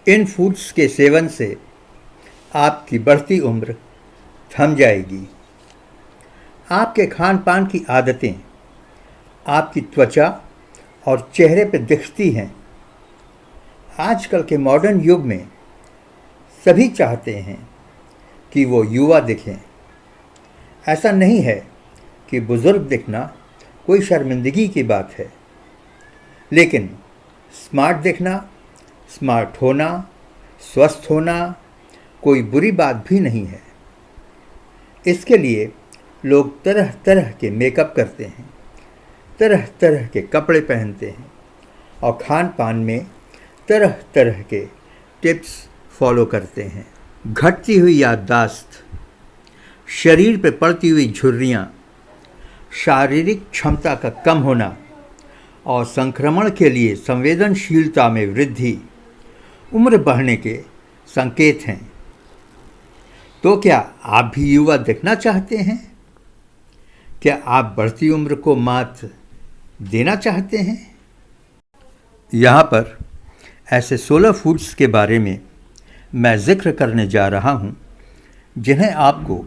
इन foods के seven से आपकी बढ़ती उम्र थम जाएगी। आपके खान पान की आदतें आपकी त्वचा और चेहरे पर दिखती हैं। आजकल के मॉडर्न युग में सभी चाहते हैं कि वो युवा दिखें। ऐसा नहीं है कि बुज़ुर्ग दिखना कोई शर्मिंदगी की बात है, लेकिन स्मार्ट दिखना, स्मार्ट होना, स्वस्थ होना कोई बुरी बात भी नहीं है। इसके लिए लोग तरह तरह के मेकअप करते हैं, तरह तरह के कपड़े पहनते हैं और खान पान में तरह तरह के टिप्स फॉलो करते हैं। घटती हुई याददाश्त, शरीर पर पड़ती हुई झुर्रियाँ, शारीरिक क्षमता का कम होना और संक्रमण के लिए संवेदनशीलता में वृद्धि उम्र बढ़ने के संकेत हैं। तो क्या आप भी युवा दिखना चाहते हैं? क्या आप बढ़ती उम्र को मात देना चाहते हैं? यहाँ पर ऐसे 16 फूड्स के बारे में मैं जिक्र करने जा रहा हूँ जिन्हें आपको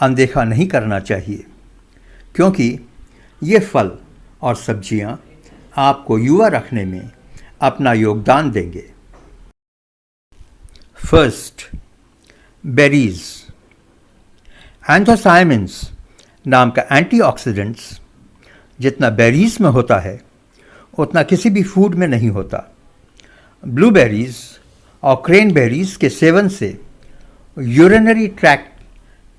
अनदेखा नहीं करना चाहिए, क्योंकि ये फल और सब्जियाँ आपको युवा रखने में अपना योगदान देंगे। First, berries. एंथोसायनिन्स नाम का एंटीऑक्सीडेंट्स जितना बेरीज में होता है उतना किसी भी फूड में नहीं होता। ब्लूबेरीज और क्रेनबेरीज के सेवन से यूरिनरी ट्रैक्ट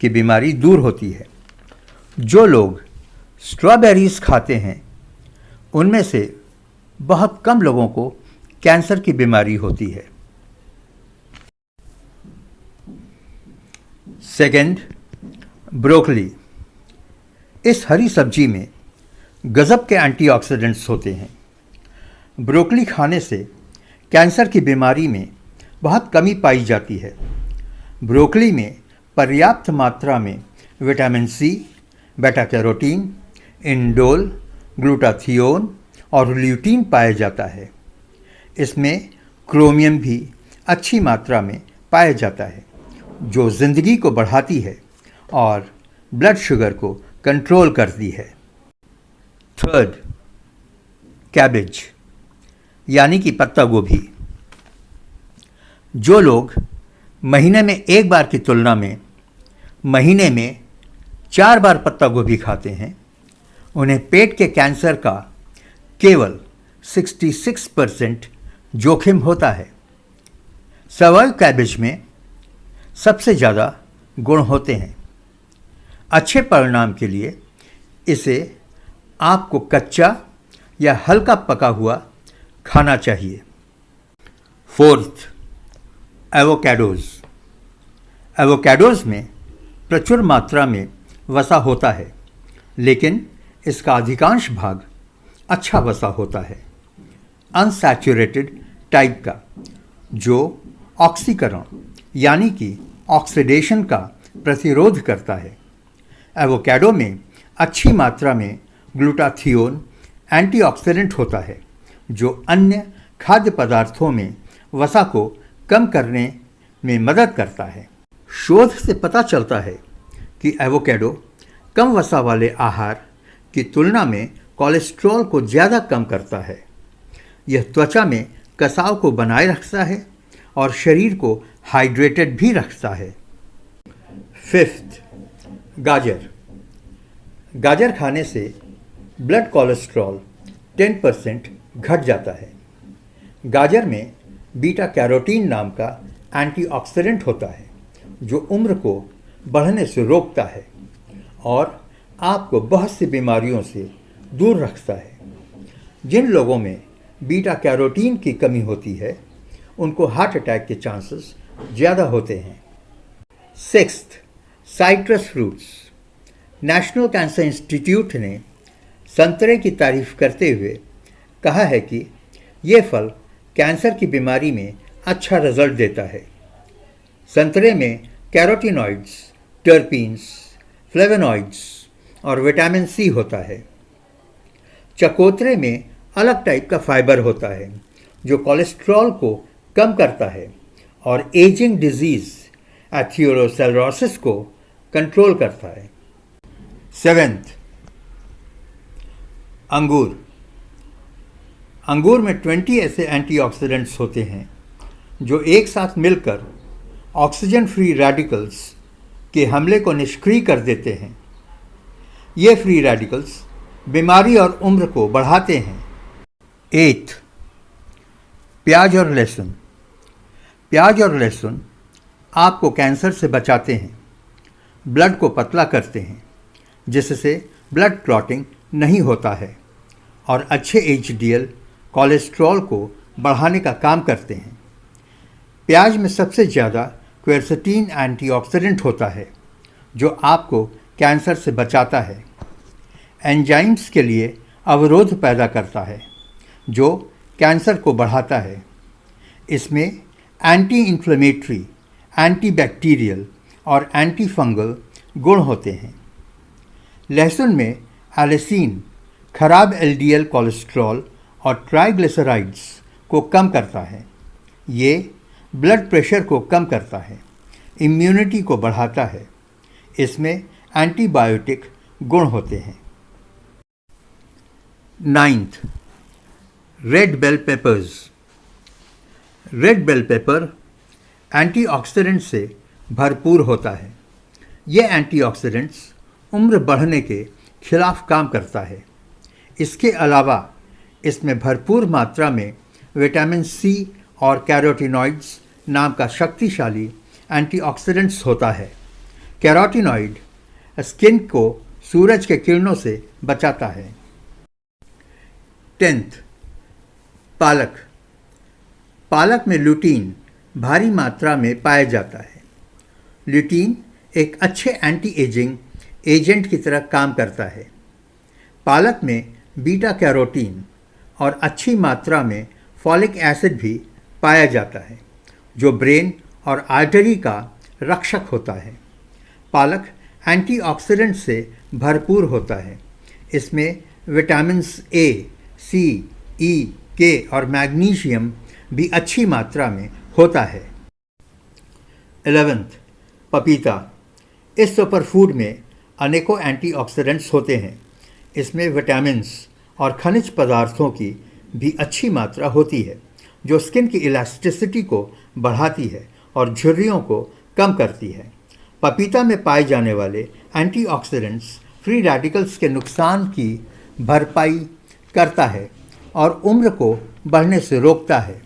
की बीमारी दूर होती है। जो लोग स्ट्रॉबेरीज खाते हैं उनमें से बहुत कम लोगों को कैंसर की बीमारी होती है। Second, broccoli. इस हरी सब्जी में गजब के एंटीऑक्सीडेंट्स होते हैं। ब्रोकली खाने से कैंसर की बीमारी में बहुत कमी पाई जाती है। ब्रोकली में पर्याप्त मात्रा में विटामिन सी, बेटा कैरोटीन, इंडोल, ग्लूटाथियोन और ल्यूटीन पाया जाता है। इसमें क्रोमियम भी अच्छी मात्रा में पाया जाता है, जो ज़िंदगी को बढ़ाती है और ब्लड शुगर को कंट्रोल करती है। थर्ड, कैबेज यानी कि पत्ता गोभी। जो लोग महीने में एक बार की तुलना में महीने में 4 बार पत्ता गोभी खाते हैं, उन्हें पेट के कैंसर का केवल 66% जोखिम होता है। सवाल कैबेज में सबसे ज़्यादा गुण होते हैं। अच्छे परिणाम के लिए इसे आपको कच्चा या हल्का पका हुआ खाना चाहिए। Fourth, avocados. एवोकाडोज़ में प्रचुर मात्रा में वसा होता है, लेकिन इसका अधिकांश भाग अच्छा वसा होता है, अनसैचुरेटेड टाइप का, जो ऑक्सीकरण यानी कि ऑक्सीडेशन का प्रतिरोध करता है। एवोकाडो में अच्छी मात्रा में ग्लूटाथियोन एंटीऑक्सीडेंट होता है, जो अन्य खाद्य पदार्थों में वसा को कम करने में मदद करता है। शोध से पता चलता है कि एवोकाडो कम वसा वाले आहार की तुलना में कोलेस्ट्रॉल को ज़्यादा कम करता है। यह त्वचा में कसाव को बनाए रखता है और शरीर को हाइड्रेटेड भी रखता है। फिफ्थ, गाजर। गाजर खाने से ब्लड कोलेस्ट्रॉल 10% घट जाता है। गाजर में बीटा कैरोटीन नाम का एंटीऑक्सीडेंट होता है, जो उम्र को बढ़ने से रोकता है और आपको बहुत सी बीमारियों से दूर रखता है। जिन लोगों में बीटा कैरोटीन की कमी होती है उनको हार्ट अटैक के चांसेस ज़्यादा होते हैं। Sixth, citrus fruits. National cancer institute ने संतरे की तारीफ करते हुए कहा है कि ये फल कैंसर की बीमारी में अच्छा रिजल्ट देता है। संतरे में कैरोटीनॉइड्स, टर्पीन्स, फ्लेवोनॉइड्स और विटामिन सी होता है। चकोतरे में अलग टाइप का फाइबर होता है जो कोलेस्ट्रॉल को कम करता है और एजिंग डिजीज एथियोरोस्क्लेरोसिस को कंट्रोल करता है। 7th, अंगूर। अंगूर में 20 ऐसे एंटीऑक्सीडेंट्स होते हैं जो एक साथ मिलकर ऑक्सीजन फ्री रेडिकल्स के हमले को निष्क्रिय कर देते हैं। ये फ्री रेडिकल्स बीमारी और उम्र को बढ़ाते हैं। 8th, प्याज और लहसुन। प्याज और लहसुन आपको कैंसर से बचाते हैं, ब्लड को पतला करते हैं जिससे ब्लड क्लॉटिंग नहीं होता है और अच्छे एचडीएल कोलेस्ट्रॉल को बढ़ाने का काम करते हैं। प्याज में सबसे ज़्यादा क्वेरसेटीन एंटीऑक्सीडेंट होता है जो आपको कैंसर से बचाता है। एंजाइम्स के लिए अवरोध पैदा करता है जो कैंसर को बढ़ाता है। इसमें एंटी इन्फ्लेमेटरी, एंटीबैक्टीरियल और एंटी फंगल गुण होते हैं। लहसुन में एलिसीन खराब एलडीएल कोलेस्ट्रॉल और ट्राइग्लिसराइड्स को कम करता है। ये ब्लड प्रेशर को कम करता है, इम्यूनिटी को बढ़ाता है। इसमें एंटीबायोटिक गुण होते हैं। 9th, red bell peppers. Red bell pepper antioxidant से भरपूर होता है। ये एंटीऑक्सीडेंट्स उम्र बढ़ने के खिलाफ काम करता है। इसके अलावा इसमें भरपूर मात्रा में विटामिन सी और कैरोटीनॉइड्स नाम का शक्तिशाली एंटीऑक्सीडेंट्स होता है। कैरोटीनॉइड स्किन को सूरज के किरणों से बचाता है। 10th, पालक। पालक में ल्यूटीन भारी मात्रा में पाया जाता है। ल्यूटीन एक अच्छे एंटी एजिंग एजेंट की तरह काम करता है। पालक में बीटा कैरोटीन और अच्छी मात्रा में फॉलिक एसिड भी पाया जाता है जो ब्रेन और आर्टरी का रक्षक होता है। पालक एंटीऑक्सीडेंट से भरपूर होता है। इसमें विटामिन्स ए, सी, ई, के और मैग्नीशियम भी अच्छी मात्रा में होता है। 11th, पपीता। इस सुपरफूड में अनेकों एंटीऑक्सीडेंट्स होते हैं। इसमें विटामिन्स और खनिज पदार्थों की भी अच्छी मात्रा होती है जो स्किन की इलास्टिसिटी को बढ़ाती है और झुर्रियों को कम करती है। पपीता में पाए जाने वाले एंटीऑक्सीडेंट्स फ्री रेडिकल्स के नुकसान की भरपाई करता है और उम्र को बढ़ने से रोकता है।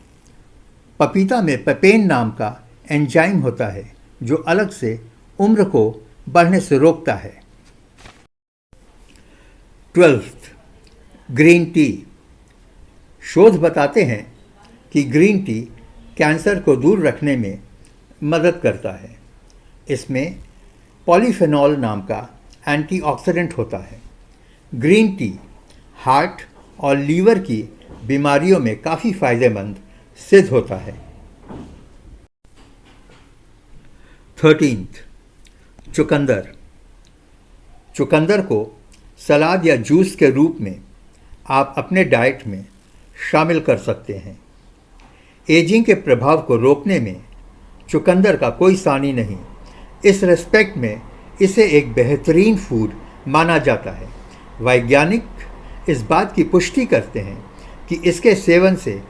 पपीता में पेपेन नाम का एंजाइम होता है जो अलग से उम्र को बढ़ने से रोकता है। 12th, green tea. शोध बताते हैं कि ग्रीन टी कैंसर को दूर रखने में मदद करता है। इसमें पॉलीफेनॉल नाम का एंटीऑक्सीडेंट होता है। ग्रीन टी हार्ट और लीवर की बीमारियों में काफ़ी फायदेमंद सिद्ध होता है। 13th, चुकंदर। चुकंदर को सलाद या जूस के रूप में आप अपने डाइट में शामिल कर सकते हैं। एजिंग के प्रभाव को रोकने में चुकंदर का कोई सानी नहीं। इस रेस्पेक्ट में इसे एक बेहतरीन फूड माना जाता है। वैज्ञानिक इस बात की पुष्टि करते हैं कि इसके सेवन से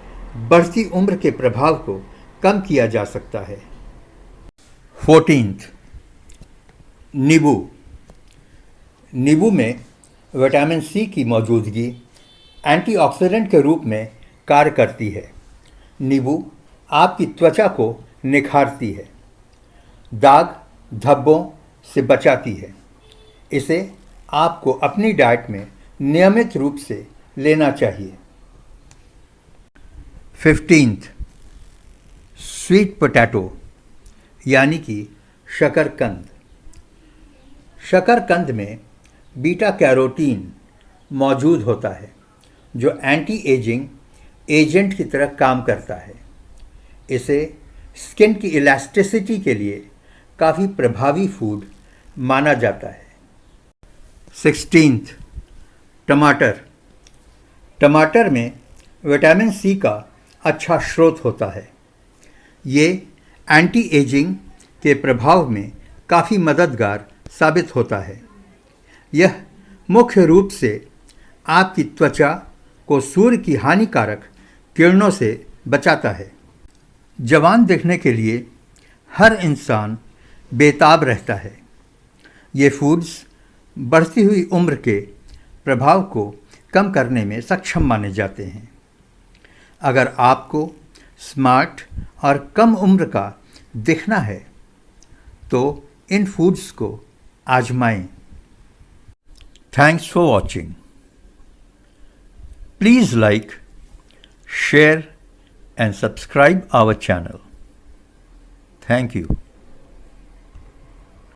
बढ़ती उम्र के प्रभाव को कम किया जा सकता है। 14th, नींबू। नींबू में विटामिन सी की मौजूदगी एंटीऑक्सीडेंट के रूप में कार्य करती है। नींबू आपकी त्वचा को निखारती है, दाग धब्बों से बचाती है। इसे आपको अपनी डाइट में नियमित रूप से लेना चाहिए। 15th, स्वीट पोटैटो यानी कि शकरकंद। शकरकंद में बीटा कैरोटीन मौजूद होता है जो एंटी एजिंग एजेंट की तरह काम करता है। इसे स्किन की इलास्टिसिटी के लिए काफ़ी प्रभावी फूड माना जाता है। 16th, टमाटर। टमाटर में विटामिन सी का अच्छा स्रोत होता है। ये एंटी एजिंग के प्रभाव में काफ़ी मददगार साबित होता है। यह मुख्य रूप से आपकी त्वचा को सूर्य की हानिकारक किरणों से बचाता है। जवान दिखने के लिए हर इंसान बेताब रहता है। ये फूड्स बढ़ती हुई उम्र के प्रभाव को कम करने में सक्षम माने जाते हैं। अगर आपको स्मार्ट और कम उम्र का दिखना है तो इन फूड्स को आजमाएं। Thanks for watching. Please like, share and subscribe our channel. Thank you.